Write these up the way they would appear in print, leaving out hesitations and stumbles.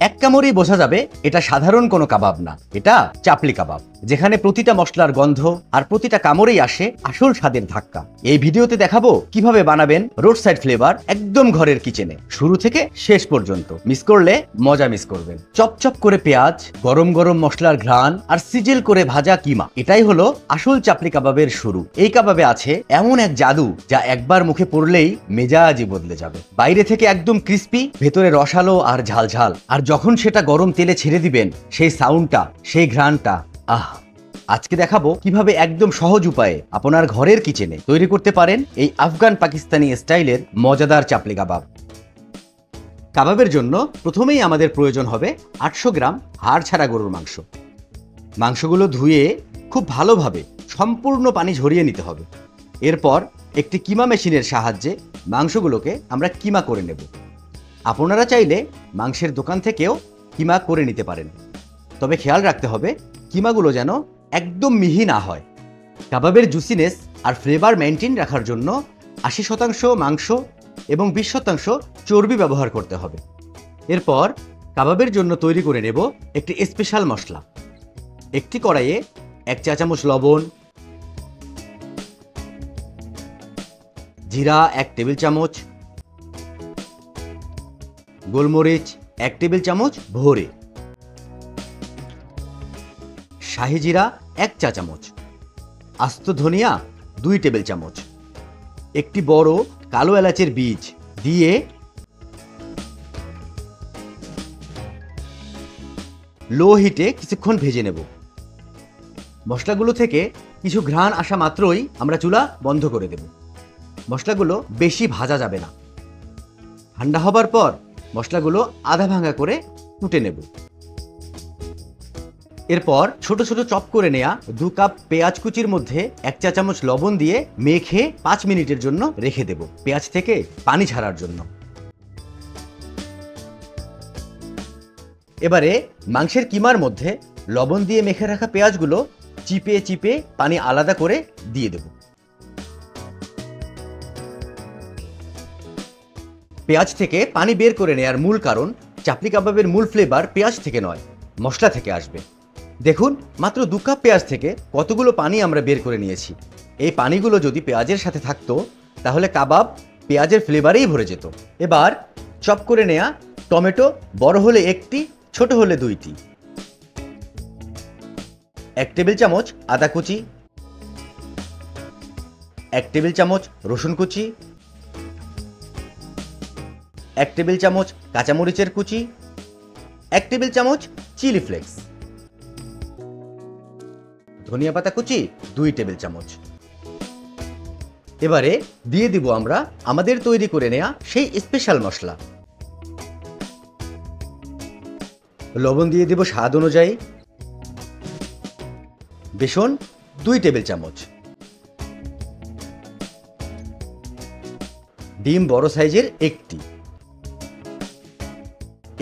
এক কামড়েই বোঝা যাবে এটা সাধারণ কোনো কাবাব না, এটা চাপলি কাবাব, যেখানে প্রতিটা মশলার গন্ধ আর প্রতিটা কামড়েই আসে আসল স্বাদের ধাক্কা। এই ভিডিওতে দেখাবো কিভাবে বানাবেন রোড সাইড ফ্লেভার একদম ঘরের কিচেনে, শুরু থেকে শেষ পর্যন্ত। মিস করলে মজা মিস করবেন। চপচপ করে পেঁয়াজ, গরম গরম মশলার ঘ্রাণ আর সিজেল করে ভাজা কিমা, এটাই হলো আসল চাপলি কাবাবের শুরু। এই কাবাবে আছে এমন এক জাদু যা একবার মুখে পড়লেই মেজাজই বদলে যাবে। বাইরে থেকে একদম ক্রিস্পি, ভেতরে রসালো আর ঝালঝাল, আর যখন সেটা গরম তেলে ছেড়ে দিবেন সেই সাউন্ডটা, সেই ঘ্রাণটা, আহ! আজকে দেখাবো কিভাবে একদম সহজ উপায়ে আপনার ঘরের কিচেনে তৈরি করতে পারেন এই আফগান পাকিস্তানি স্টাইলের মজাদার চাপলি কাবাব। কাবাবের জন্য প্রথমেই আমাদের প্রয়োজন হবে 800 গ্রাম হাড় ছাড়া গরুর মাংস। মাংসগুলো ধুয়ে খুব ভালোভাবে সম্পূর্ণ পানি ঝরিয়ে নিতে হবে। এরপর একটি কিমা মেশিনের সাহায্যে মাংসগুলোকে আমরা কিমা করে নেব। আপনারা চাইলে মাংসের দোকান থেকেও কিমা করে নিতে পারেন, তবে খেয়াল রাখতে হবে কিমাগুলো যেন একদম মিহি না হয়। কাবাবের জুসিনেস আর ফ্লেভার মেনটেন রাখার জন্য 80% মাংস এবং 20% চর্বি ব্যবহার করতে হবে। এরপর কাবাবের জন্য তৈরি করে নেব একটি স্পেশাল মশলা। একটি কড়াইয়ে 1 চা চামচ লবণ, জিরা 1 টেবিল চামচ, গোলমরিচ 1 টেবিল চামচ ভরে, শাহি জিরা 1 চা চামচ, আস্ত ধনিয়া 2 টেবিল চামচ, একটি বড় কালো এলাচের বীজ দিয়ে লো হিটে কিছুক্ষণ ভেজে নেব। মশলাগুলো থেকে কিছু ঘ্রাণ আসা মাত্রই আমরা চুলা বন্ধ করে দেব। মশলাগুলো বেশি ভাজা যাবে না। ঠান্ডা হবার পর মশলাগুলো আধা ভাঙা করে কুটে নেব। এরপর ছোট ছোট চপ করে নেয়া 2 কাপ পেঁয়াজ কুচির মধ্যে 1 চা চামচ লবণ দিয়ে মেখে 5 মিনিটের জন্য রেখে দেব, পেঁয়াজ থেকে পানি ছাড়ার জন্য। এবারে মাংসের কিমার মধ্যে লবণ দিয়ে মেখে রাখা পেঁয়াজগুলো চিপে চিপে পানি আলাদা করে দিয়ে দেব। পেঁয়াজ থেকে পানি বের করে নেওয়ার মূল কারণ, চাপলি কাবাবের মূল ফ্লেভার পেঁয়াজ থেকে নয়, মশলা থেকে আসবে। দেখুন মাত্র 2 কাপ পেঁয়াজ থেকে কতগুলো পানি আমরা বের করে নিয়েছি। এই পানিগুলো যদি পেঁয়াজের সাথে থাকতো তাহলে কাবাব পেঁয়াজের ফ্লেভারেই ভরে যেত। এবার চপ করে নেয়া টমেটো, বড় হলে 1টি, ছোট হলে 2টি, 1 টেবিল চামচ আদা কুচি, 1 টেবিল চামচ রসুন কুচি, 1 টেবিল চামচ কাঁচামরিচের কুচি, 1 টেবিল চামচ চিলি ফ্লেক্স, ধনিয়া পাতা কুচি 2 টেবিল চামচ। এবারে দিয়ে দিব আমরা আমাদের তৈরি করে নেয়া সেই স্পেশাল মশলা। লবণ দিয়ে দিব স্বাদ অনুযায়ী, বেসন 2 টেবিল চামচ, ডিম বড় সাইজের 1টি।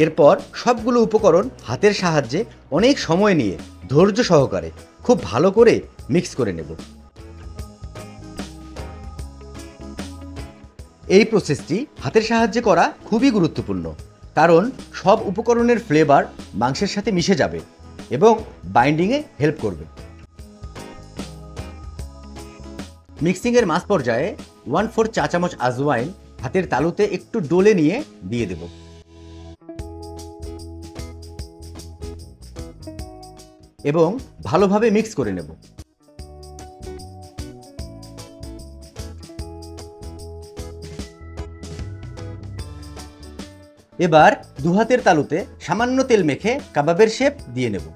এরপর সবগুলো উপকরণ হাতের সাহায্যে অনেক সময় নিয়ে ধৈর্য সহকারে খুব ভালো করে মিক্স করে নেব। এই প্রসেসটি হাতের সাহায্যে করা খুবই গুরুত্বপূর্ণ, কারণ সব উপকরণের ফ্লেভার মাংসের সাথে মিশে যাবে এবং বাইন্ডিংয়ে হেল্প করবে। মিক্সিংয়ের মাঝ পর্যায়ে 1/4 চা চামচ আজওয়াইন হাতের তালুতে একটু ডলে নিয়ে দিয়ে দেব। এবং ভালোভাবে মিক্স করে নেব। এবার 2 হাতের তালুতে সামান্য তেল মেখে কাবাবের শেপ দিয়ে নেব।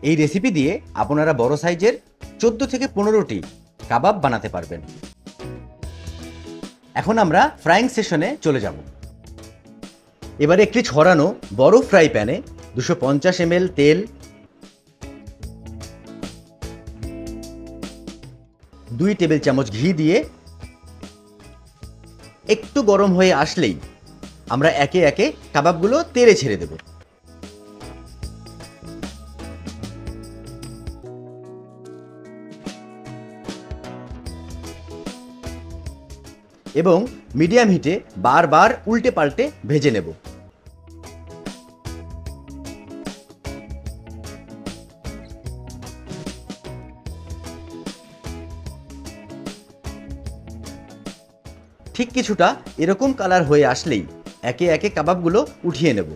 এই রেসিপি দিয়ে আপনারা বড় সাইজের 14 থেকে 15টি কাবাব বানাতে পারবেন। এখন আমরা ফ্রাইং সেশনে চলে যাব। এবারে একটি ছড়ানো বড় ফ্রাই প্যানে 250 ml তেল, 2 টেবিল চামচ ঘি দিয়ে একটু গরম হয়ে আসলেই আমরা একে একে কাবাবগুলো তেলে ছেড়ে দেব। এবং মিডিয়াম হিটে বারবার উল্টে পাল্টে ভেজে নেব। ঠিক কিছুটা এরকম কালার হয়ে আসলেই একে একে কাবাবগুলো উঠিয়ে নেব।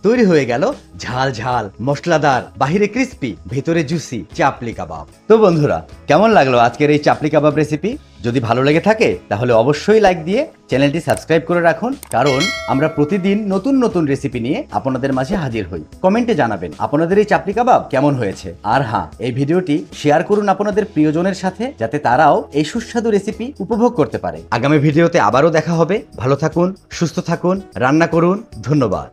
তৈরি হয়ে গেল ঝাল ঝাল মশলাদার, বাহিরে ক্রিস্পি, ভেতরে জুসি চাপলি কাবাব। তো বন্ধুরা, কেমন লাগলো আজকের এই চাপলি কাবাব রেসিপি? যদি ভালো লেগে থাকে তাহলে অবশ্যই লাইক দিয়ে চ্যানেলটি সাবস্ক্রাইব করে রাখুন, কারণ আমরা প্রতিদিন নতুন নতুন রেসিপি নিয়ে আপনাদের মাঝে হাজির হই। কমেন্টে জানাবেন আপনাদের এই চাপলি কাবাব কেমন হয়েছে। আর হ্যাঁ, এই ভিডিওটি শেয়ার করুন আপনাদের প্রিয়জনের সাথে, যাতে তারাও এই সুস্বাদু রেসিপি উপভোগ করতে পারে। আগামী ভিডিওতে আবারও দেখা হবে। ভালো থাকুন, সুস্থ থাকুন, রান্না করুন। ধন্যবাদ।